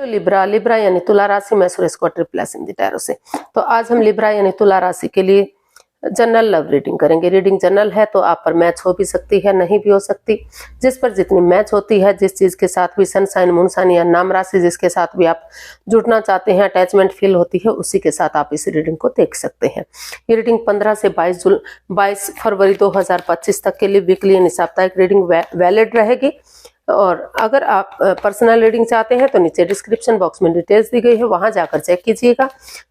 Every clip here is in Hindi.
Hello Libra. लिब्रा यानी तुला राशि में सुरेश को triple S in the tarot से। तो आज हम लिब्रा यानी तुला राशि के लिए जनरल लव रीडिंग करेंगे। रीडिंग जनरल है तो आप पर मैच हो भी सकती है, नहीं भी हो सकती। जिस पर जितनी मैच होती है, जिस चीज के साथ भी सन साइन मून साइन या नाम राशि जिसके साथ भी आप जुड़ना चाहते हैं, अटैचमेंट फील होती है, उसी के साथ आप इस रीडिंग को देख सकते हैं। ये रीडिंग 15 से 22 फरवरी 2025 तक के लिए वीकली यानी साप्ताहिक रीडिंग वैलिड रहेगी। और अगर आप पर्सनल रीडिंग चाहते हैं तो नीचे डिस्क्रिप्शन बॉक्स में डिटेल्स दी गई है, वहां जाकर चेक कीजिएगा।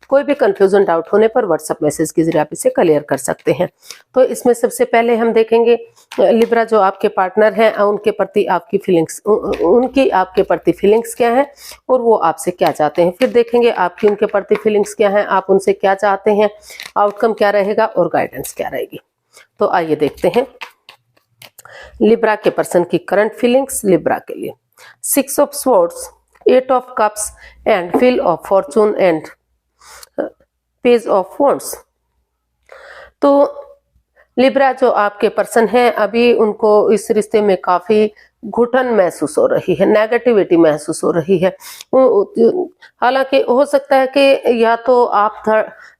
कोई भी कंफ्यूजन डाउट होने पर व्हाट्सएप मैसेज के जरिए आप इसे क्लियर कर सकते हैं। तो इसमें सबसे पहले हम देखेंगे लिब्रा जो आपके पार्टनर हैं उनके प्रति आपकी फीलिंग्स, उनकी आपके प्रति फीलिंग्स क्या है और वो आपसे क्या चाहते हैं। फिर देखेंगे आपकी उनके प्रति फीलिंग्स क्या है, आप उनसे क्या चाहते हैं, आउटकम क्या रहेगा और गाइडेंस क्या रहेगी। तो आइए देखते हैं लिब्रा के पर्सन की करंट फीलिंग्स लिब्रा के लिए। 6 of swords, 8 of cups and wheel of Fortune and page of wands. तो लिब्रा जो आपके पर्सन हैं, अभी उनको इस रिश्ते में काफी घुटन महसूस हो रही है, नेगेटिविटी महसूस हो रही है। हालांकि हो सकता है कि या तो आप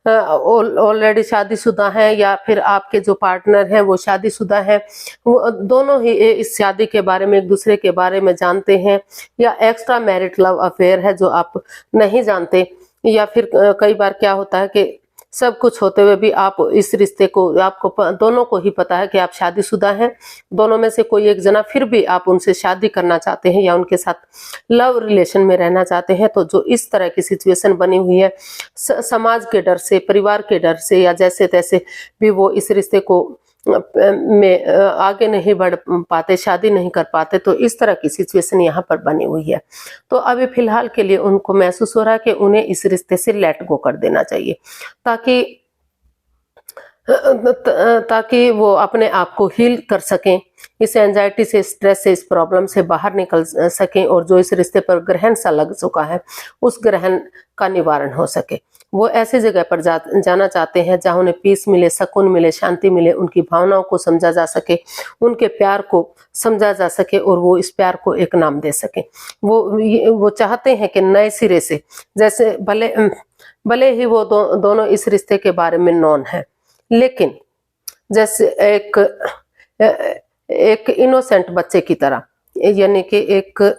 ऑलरेडी शादीशुदा हैं या फिर आपके जो पार्टनर हैं वो शादीशुदा हैं, वो दोनों ही इस शादी के बारे में एक दूसरे के बारे में जानते हैं, या एक्स्ट्रा मैरिड लव अफेयर है जो आप नहीं जानते। या फिर कई बार क्या होता है कि सब कुछ होते हुए भी आप इस रिश्ते को, आपको दोनों को ही पता है कि आप शादीशुदा हैं, दोनों में से कोई एक जना, फिर भी आप उनसे शादी करना चाहते हैं या उनके साथ लव रिलेशन में रहना चाहते हैं। तो जो इस तरह की सिचुएशन बनी हुई है, समाज के डर से, परिवार के डर से या जैसे तैसे भी वो इस रिश्ते को में आगे नहीं बढ़ पाते, शादी नहीं कर पाते। तो इस तरह की सिचुएशन यहाँ पर बनी हुई है। तो अभी फिलहाल के लिए उनको महसूस हो रहा है कि उन्हें इस रिश्ते से लेट गो कर देना चाहिए, ताकि वो अपने आप को हील कर सकें, इस एंजाइटी से, स्ट्रेस से, इस प्रॉब्लम से बाहर निकल सकें और जो इस रिश्ते पर ग्रहण सा लग चुका है उस ग्रहण का निवारण हो सके। वो ऐसी जगह पर जाना चाहते हैं जहां उन्हें पीस मिले, सुकून मिले, शांति मिले, उनकी भावनाओं को समझा जा सके, उनके प्यार को समझा जा सके और वो इस प्यार को एक नाम दे सके। वो चाहते हैं कि नए सिरे से, जैसे भले ही वो दोनों इस रिश्ते के बारे में नॉन है, लेकिन जैसे एक इनोसेंट बच्चे की तरह, यानी कि एक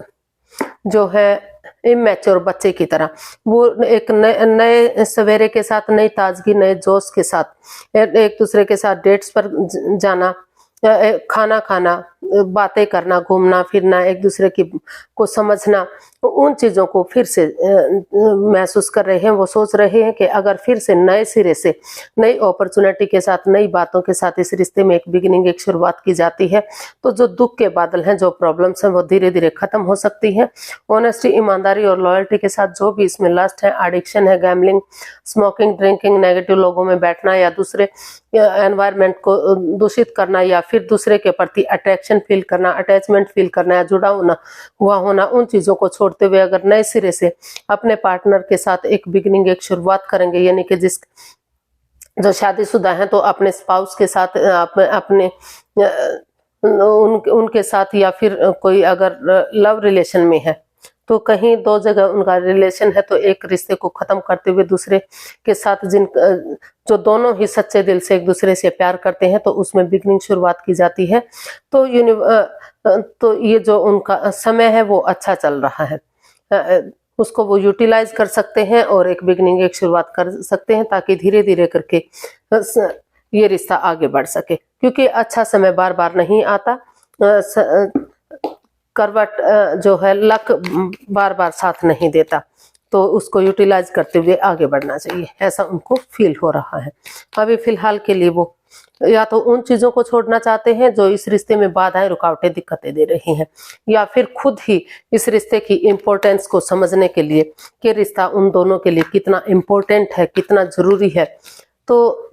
जो है इमैच्योर बच्चे की तरह, वो एक नए सवेरे के साथ, नई ताजगी, नए जोश के साथ एक दूसरे के साथ डेट्स पर जाना, खाना खाना, बातें करना, घूमना फिरना, एक दूसरे की को समझना, उन चीजों को फिर से महसूस कर रहे हैं। वो सोच रहे हैं कि अगर फिर से नए सिरे से, नई अपॉर्चुनिटी के साथ, नई बातों के साथ इस रिश्ते में एक बिगिनिंग, एक शुरुआत की जाती है तो जो दुख के बादल हैं, जो प्रॉब्लम्स हैं, वो धीरे धीरे खत्म हो सकती है। ऑनेस्टी, ईमानदारी और लॉयल्टी के साथ जो भी इसमें लस्ट है, एडिक्शन है, गैम्बलिंग, स्मोकिंग, ड्रिंकिंग, नेगेटिव लोगों में बैठना या दूसरे एनवायरनमेंट को दूषित करना या फिर दूसरे के प्रति अट्रैक्शन फील करना, अटैचमेंट फील करना या जुड़ा हुआ होना, उन चीजों को छोड़ते हुए अगर नए सिरे से अपने पार्टनर के साथ एक बिगिनिंग, एक शुरुआत करेंगे, यानी कि जो शादीशुदा हैं तो अपने स्पाउस के साथ, अपने उनके साथ, या फिर कोई अगर लव रिलेशन में है तो कहीं दो जगह उनका रिलेशन है तो एक रिश्ते को खत्म करते हुए दूसरे के साथ, जो दोनों ही सच्चे दिल से एक दूसरे से प्यार करते हैं, तो उसमें बिगनिंग शुरुआत की जाती है। तो ये जो उनका समय है वो अच्छा चल रहा है, उसको वो यूटिलाइज कर सकते हैं और एक बिगनिंग, एक शुरुआत कर सकते हैं, ताकि धीरे धीरे करके ये रिश्ता आगे बढ़ सके। क्योंकि अच्छा समय बार बार नहीं आता, करवट जो है लक बार बार साथ नहीं देता, तो उसको यूटिलाइज करते हुए आगे बढ़ना चाहिए, ऐसा उनको फील हो रहा है। अभी फिलहाल के लिए वो या तो उन चीजों को छोड़ना चाहते हैं जो इस रिश्ते में बाधाएं, रुकावटें, दिक्कतें दे रही हैं, या फिर खुद ही इस रिश्ते की इम्पोर्टेंस को समझने के लिए कि रिश्ता उन दोनों के लिए कितना इम्पोर्टेंट है, कितना जरूरी है। तो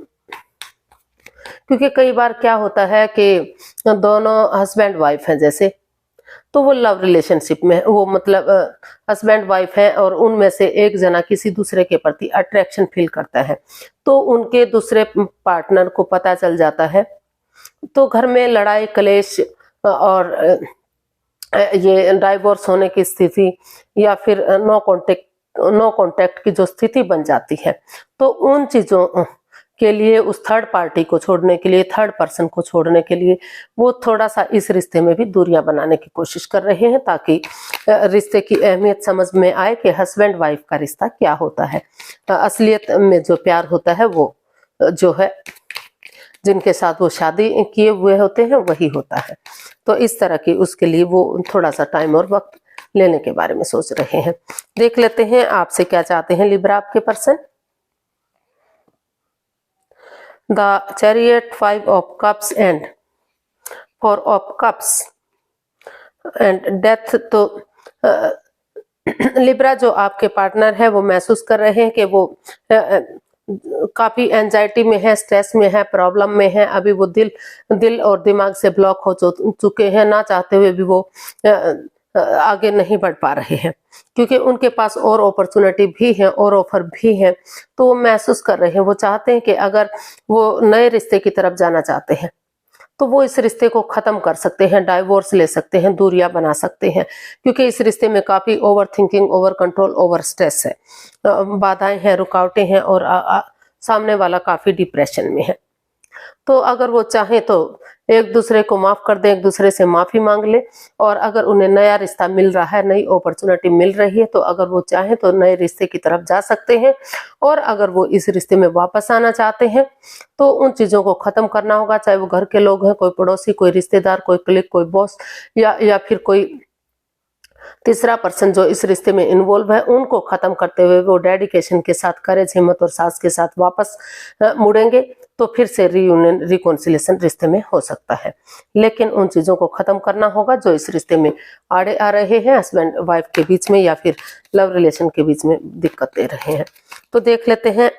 क्योंकि कई बार क्या होता है कि दोनों हस्बैंड वाइफ हैं जैसे, तो वो लव रिलेशनशिप में, वो मतलब हस्बैंड वाइफ है और उनमें से एक जना किसी दूसरे के प्रति अट्रैक्शन फील करता है, तो उनके दूसरे पार्टनर को पता चल जाता है, तो घर में लड़ाई, कलेश और ये डाइवोर्स होने की स्थिति या फिर नो कॉन्टेक्ट की जो स्थिति बन जाती है, तो उन चीजों के लिए उस थर्ड पार्टी को छोड़ने के लिए, थर्ड पर्सन को छोड़ने के लिए वो थोड़ा सा इस रिश्ते में भी दूरियां बनाने की कोशिश कर रहे हैं, ताकि रिश्ते की अहमियत समझ में आए कि हस्बैंड वाइफ का रिश्ता क्या होता है। असलियत में जो प्यार होता है वो जो है जिनके साथ वो शादी किए हुए होते हैं वही होता है। तो इस तरह की उसके लिए वो थोड़ा सा टाइम और वक्त लेने के बारे में सोच रहे हैं। देख लेते हैं आपसे क्या चाहते हैं लिब्रा आपके person. The chariot, 5 of cups and 4 of cups and death. तो लिब्रा जो आपके पार्टनर है वो महसूस कर रहे हैं कि वो काफी एंजाइटी में है, स्ट्रेस में है, प्रॉब्लम में है। अभी वो दिल और दिमाग से ब्लॉक हो चुके हैं, ना चाहते हुए भी वो आगे नहीं बढ़ पा रहे हैं, क्योंकि उनके पास और अपॉर्चुनिटी भी है और ऑफर भी है। तो वो महसूस कर रहे हैं, वो चाहते हैं कि अगर वो नए रिश्ते की तरफ जाना चाहते हैं तो वो इस रिश्ते को खत्म कर सकते हैं, डाइवोर्स ले सकते हैं, दूरियां बना सकते हैं, क्योंकि इस रिश्ते में काफी over thinking, over control, over stress है, बाधाएं हैं, रुकावटें हैं और सामने वाला काफी डिप्रेशन में है। तो अगर वो चाहे तो एक दूसरे को माफ कर दें, एक दूसरे से माफी मांग ले, और अगर उन्हें नया रिश्ता मिल रहा है, नई अपॉर्चुनिटी मिल रही है, तो अगर वो चाहे तो नए रिश्ते की तरफ जा सकते हैं। और अगर वो इस रिश्ते में वापस आना चाहते हैं तो उन चीजों को खत्म करना होगा, चाहे वो घर के लोग हैं, कोई पड़ोसी, कोई रिश्तेदार, कोई क्लिक, कोई बॉस या फिर कोई तीसरा पर्सन जो इस रिश्ते में इन्वॉल्व है, उनको खत्म करते हुए वो डेडिकेशन के साथ, करेज, हिम्मत और साहस के साथ वापस मुड़ेंगे तो फिर से रीयूनियन, रिकॉन्सिलेशन रिश्ते में हो सकता है। लेकिन उन चीजों को खत्म करना होगा जो इस रिश्ते में आड़े आ रहे हैं, हस्बैंड वाइफ के बीच में या फिर लव रिलेशन के बीच में दिक्कत दे रहे हैं। तो देख लेते हैं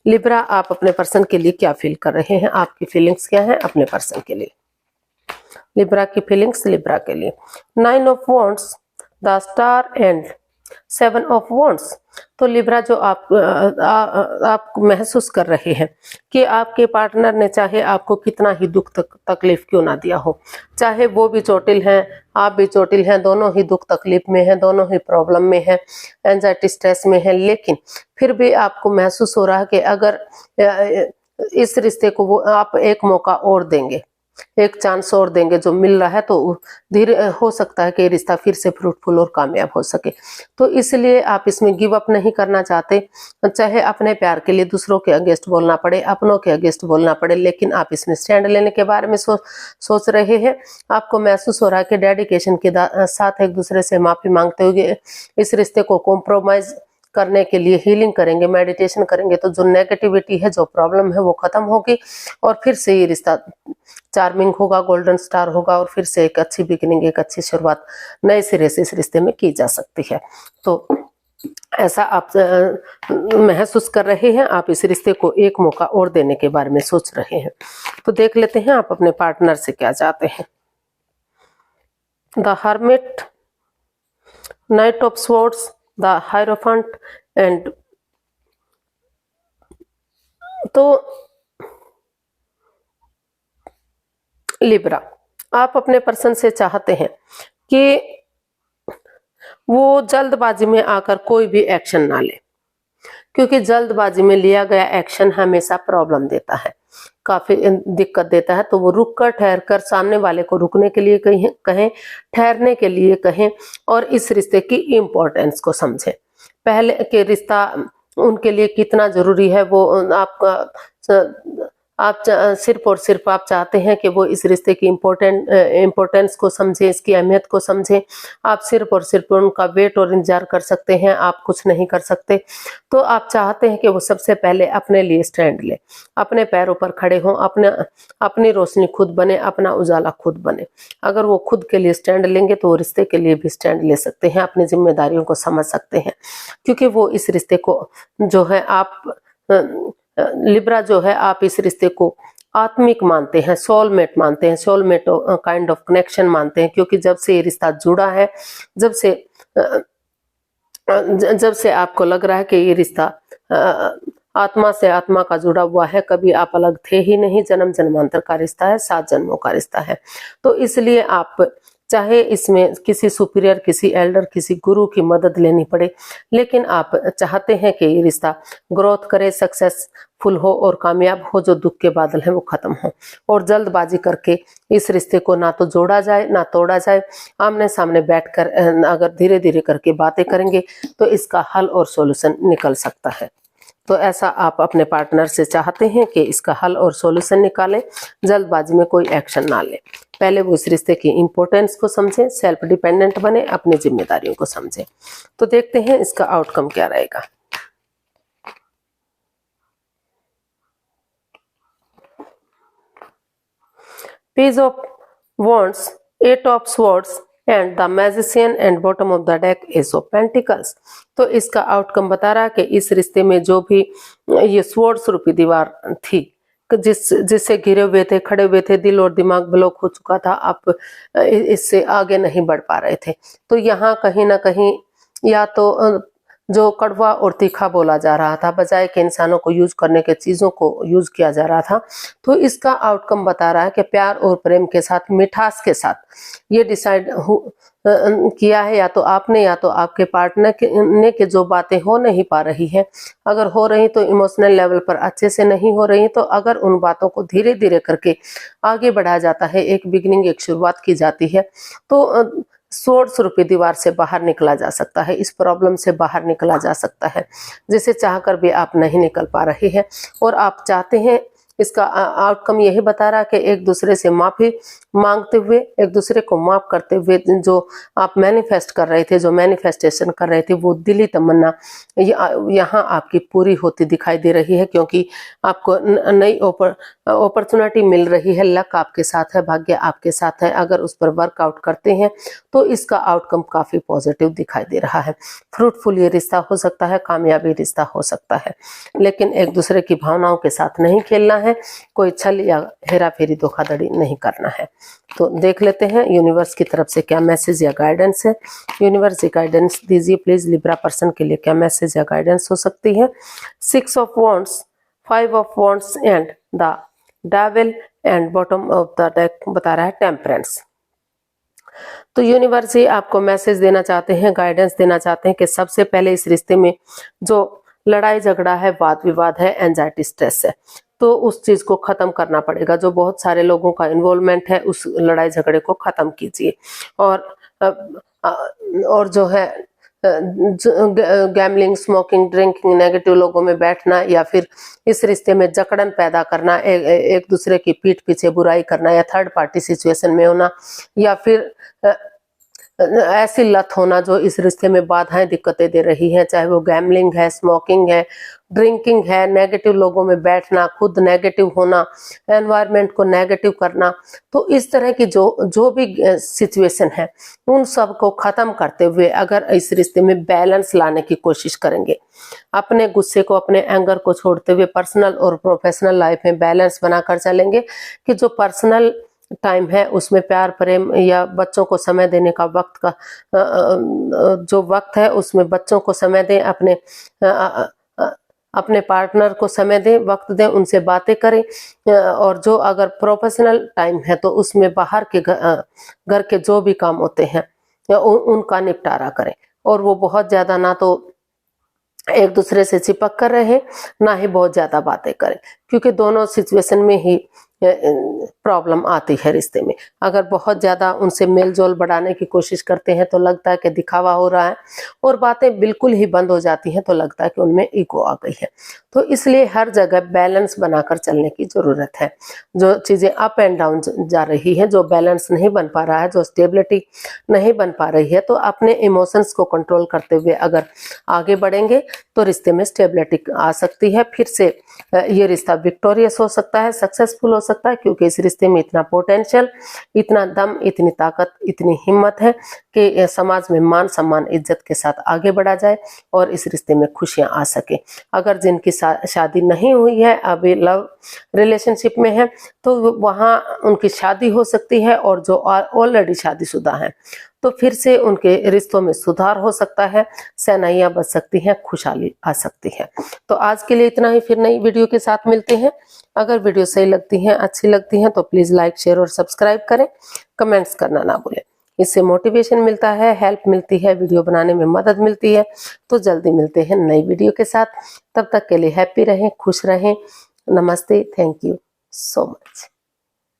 लिब्रा आप अपने पर्सन के लिए क्या फील कर रहे हैं, आपकी फीलिंग्स क्या है अपने पर्सन के लिए। लिब्रा की फीलिंग्स लिब्रा के लिए 9 of wands, the star and 7 of wands. तो लिब्रा जो आप महसूस कर रहे हैं कि आपके पार्टनर ने चाहे आपको कितना ही दुख तकलीफ क्यों ना दिया हो, चाहे वो भी चोटिल हैं, आप भी चोटिल हैं, दोनों ही दुख तकलीफ में हैं, दोनों ही प्रॉब्लम में हैं, एंजाइटी स्ट्रेस में हैं, लेकिन फिर भी आपको महसूस हो रहा है कि अगर इस रिश्ते को वो आप एक मौका और देंगे, एक चांस और देंगे जो मिल रहा है, तो धीरे हो सकता है कि रिश्ता फिर से फ्रूटफुल और कामयाब हो सके। तो इसलिए आप इसमें गिव अप नहीं करना चाहते, चाहे अपने प्यार के लिए दूसरों के अगेंस्ट बोलना पड़े, अपनों के अगेंस्ट बोलना पड़े, लेकिन आप इसमें स्टैंड लेने के बारे में सोच रहे हैं। आपको महसूस हो रहा है कि डेडिकेशन के साथ एक दूसरे से माफी मांगते हुए इस रिश्ते को कॉम्प्रोमाइज करने के लिए हीलिंग करेंगे, मेडिटेशन करेंगे, तो जो नेगेटिविटी है, जो प्रॉब्लम है, वो खत्म होगी और फिर से ये रिश्ता चार्मिंग होगा, गोल्डन स्टार होगा और फिर से एक अच्छी बिगिनिंग, एक अच्छी शुरुआत नए सिरे से इस रिश्ते में की जा सकती है। तो ऐसा आप महसूस कर रहे हैं, आप इस रिश्ते को एक मौका और देने के बारे में सोच रहे हैं। तो देख लेते हैं आप अपने पार्टनर से क्या चाहते हैं। The hermit, night of swords, the hierophant and. तो लिब्रा आप अपने पर्सन से चाहते हैं कि वो जल्दबाजी में आकर कोई भी एक्शन ना ले, क्योंकि जल्दबाजी में लिया गया एक्शन हमेशा प्रॉब्लम देता है, काफी दिक्कत देता है। तो वो रुक कर, ठहर कर, सामने वाले को रुकने के लिए कहें, ठहरने के लिए कहें और इस रिश्ते की इम्पोर्टेंस को समझें। पहले के रिश्ता उनके लिए कितना जरूरी है वो आप सिर्फ और सिर्फ आप चाहते हैं कि वो इस रिश्ते की इम्पोर्टेंस को समझें, इसकी अहमियत को समझें। आप सिर्फ और सिर्फ उनका वेट और इंतजार कर सकते हैं, आप कुछ नहीं कर सकते। तो आप चाहते हैं कि वो सबसे पहले अपने लिए स्टैंड ले, अपने पैरों पर खड़े हों, अपनी रोशनी खुद बने, अपना उजाला खुद बने। अगर वो खुद के लिए स्टैंड लेंगे तो वो रिश्ते के लिए भी स्टैंड ले सकते हैं, अपनी जिम्मेदारियों को समझ सकते हैं, क्योंकि वो इस रिश्ते को जो है आप लिब्रा जो है आप इस रिश्ते को आत्मिक मानते हैं, सोलमेट मानते हैं, सोलमेट काइंड ऑफ कनेक्शन मानते हैं, क्योंकि जब से ये रिश्ता जुड़ा है, जब से आपको लग रहा है कि ये रिश्ता आत्मा से आत्मा का जुड़ा हुआ है, कभी आप अलग थे ही नहीं, जन्म जन्मांतर का रिश्ता है, 7 जन्मों का रिश्ता है। तो इसलिए आप चाहे इसमें किसी सुपीरियर, किसी एल्डर, किसी गुरु की मदद लेनी पड़े, लेकिन आप चाहते हैं कि ये रिश्ता ग्रोथ करे, सक्सेसफुल हो और कामयाब हो, जो दुख के बादल हैं वो खत्म हो। और जल्दबाजी करके इस रिश्ते को ना तो जोड़ा जाए ना तोड़ा जाए। आमने सामने बैठकर अगर धीरे धीरे करके बातें करेंगे तो इसका हल और सॉल्यूशन निकल सकता है। तो ऐसा आप अपने पार्टनर से चाहते हैं कि इसका हल और सॉल्यूशन निकालें, जल्दबाजी में कोई एक्शन ना लें। पहले वो इस रिश्ते की इंपॉर्टेंस को समझें, सेल्फ डिपेंडेंट बने, अपनी जिम्मेदारियों को समझें। तो देखते हैं इसका आउटकम क्या रहेगा। Page of wands, 8 of swords and the magician and bottom of the deck S of pentacles. तो इसका आउटकम बता रहा है कि इस रिश्ते में जो भी ये स्वॉर्ड्स रूपी दीवार थी, जिससे घिरे हुए थे, खड़े हुए थे, दिल और दिमाग ब्लॉक हो चुका था, आप इससे आगे नहीं बढ़ पा रहे थे। तो यहाँ कहीं ना कहीं या तो जो कड़वा और तीखा बोला जा रहा था, बजाय के इंसानों को यूज करने के चीजों को यूज किया जा रहा था। तो इसका आउटकम बता रहा है कि प्यार और प्रेम के साथ, मिठास के साथ ये डिसाइड किया है, या तो आपने या तो आपके पार्टनर ने के जो बातें हो नहीं पा रही है, अगर हो रही तो इमोशनल लेवल पर अच्छे से नहीं हो रही, तो अगर उन बातों को धीरे धीरे करके आगे बढ़ाया जाता है, एक बिगिनिंग, एक शुरुआत की जाती है, तो सोर्स रूपी दीवार से बाहर निकला जा सकता है, इस प्रॉब्लम से बाहर निकला जा सकता है, जिसे चाहकर भी आप नहीं निकल पा रहे हैं। और आप चाहते हैं, इसका आउटकम यही बता रहा है कि एक दूसरे से माफी मांगते हुए, एक दूसरे को माफ करते हुए, जो आप मैनिफेस्ट कर रहे थे, जो मैनिफेस्टेशन कर रहे थे, वो दिली तमन्ना यहाँ आपकी पूरी होती दिखाई दे रही है, क्योंकि आपको नई अपॉर्चुनिटी मिल रही है, लक आपके साथ है, भाग्य आपके साथ है। अगर उस पर वर्कआउट करते हैं तो इसका आउटकम काफी पॉजिटिव दिखाई दे रहा है। फ्रूटफुल ये रिश्ता हो सकता है, कामयाबी रिश्ता हो सकता है, लेकिन एक दूसरे की भावनाओं के साथ नहीं खेलना है, कोई छल या हेरा फेरी, धोखाधड़ी नहीं करना है। तो देख लेते हैं यूनिवर्स की तरफ से क्या मैसेज या गाइडेंस है। यूनिवर्स गाइडेंस दीजिए प्लीज, लिब्रा पर्सन के लिए क्या मैसेज या गाइडेंस हो सकती है। 6 of wands, 5 of wands and the devil and bottom of the deck बता रहा है टेम्परेंस। तो यूनिवर्स ही आपको मैसेज देना चाहते हैं, गाइडेंस देना चाहते हैं कि सबसे पहले इस रिश्ते में जो लड़ाई झगड़ा है, वाद विवाद है, एंजाइटी, स्ट्रेस है, तो उस चीज को खत्म करना पड़ेगा। जो बहुत सारे लोगों का इन्वॉल्वमेंट है, उस लड़ाई झगड़े को खत्म कीजिए। और जो है गैमलिंग, स्मोकिंग, ड्रिंकिंग, नेगेटिव लोगों में बैठना, या फिर इस रिश्ते में जकड़न पैदा करना, एक दूसरे की पीठ पीछे बुराई करना, या थर्ड पार्टी सिचुएशन में होना, या फिर ऐसी लत होना जो इस रिश्ते में बाधाएं, दिक्कतें दे रही है, चाहे वो गैमलिंग है, स्मोकिंग है, ड्रिंकिंग है, नेगेटिव लोगों में बैठना, खुद नेगेटिव होना, एनवायरनमेंट को नेगेटिव करना। तो इस तरह की जो भी सिचुएशन है, उन सब को खत्म करते हुए अगर इस रिश्ते में बैलेंस लाने की कोशिश करेंगे, अपने गुस्से को, अपने एंगर को छोड़ते हुए पर्सनल और प्रोफेशनल लाइफ में बैलेंस बनाकर चलेंगे, कि जो पर्सनल टाइम है उसमें प्यार, प्रेम या बच्चों को समय देने का वक्त का जो वक्त है, उसमें बच्चों को समय दें, अपने पार्टनर को समय दें, वक्त दें, उनसे बातें करें। और जो अगर प्रोफेशनल टाइम है तो उसमें बाहर के घर के जो भी काम होते हैं उनका निपटारा करें। और वो बहुत ज्यादा ना तो एक दूसरे से चिपक कर रहे, ना ही बहुत ज्यादा बातें करें, क्योंकि दोनों सिचुएशन में ही प्रॉब्लम आती है रिश्ते में। अगर बहुत ज्यादा उनसे मेल जोल बढ़ाने की कोशिश करते हैं तो लगता है कि दिखावा हो रहा है, और बातें बिल्कुल ही बंद हो जाती हैं तो लगता है कि उनमें ईगो आ गई है। तो इसलिए हर जगह बैलेंस बनाकर चलने की जरूरत है। जो चीजें अप एंड डाउन जा रही है, जो बैलेंस नहीं बन पा रहा है, जो स्टेबिलिटी नहीं बन पा रही है, तो अपने इमोशंस को कंट्रोल करते हुए अगर आगे बढ़ेंगे तो रिश्ते में स्टेबिलिटी आ सकती है। फिर से ये रिश्ता विक्टोरियस हो सकता है, सक्सेसफुल हो सकता है, क्योंकि इस रिश्ते में इतना पोटेंशियल, इतना दम, इतनी ताकत, इतनी हिम्मत है कि समाज में मान सम्मान, इज्जत के साथ आगे बढ़ा जाए और इस रिश्ते में खुशियां आ सके। अगर जिनकी शादी नहीं हुई है, अभी लव रिलेशनशिप में है, तो वहां उनकी शादी हो सकती है, और जो ऑलरेडी शादीशुदा हैं तो फिर से उनके रिश्तों में सुधार हो सकता है, सहनाइयां बच सकती हैं, खुशहाली आ सकती है। तो आज के लिए इतना ही, फिर नई वीडियो के साथ मिलते हैं। अगर वीडियो सही लगती हैं, अच्छी लगती हैं, तो प्लीज लाइक, शेयर और सब्सक्राइब करें, कमेंट्स करना ना भूलें। इससे मोटिवेशन मिलता है, हेल्प मिलती है, वीडियो बनाने में मदद मिलती है। तो जल्दी मिलते हैं नई वीडियो के साथ, तब तक के लिए हैप्पी रहें, खुश रहें। नमस्ते, थैंक यू सो मच।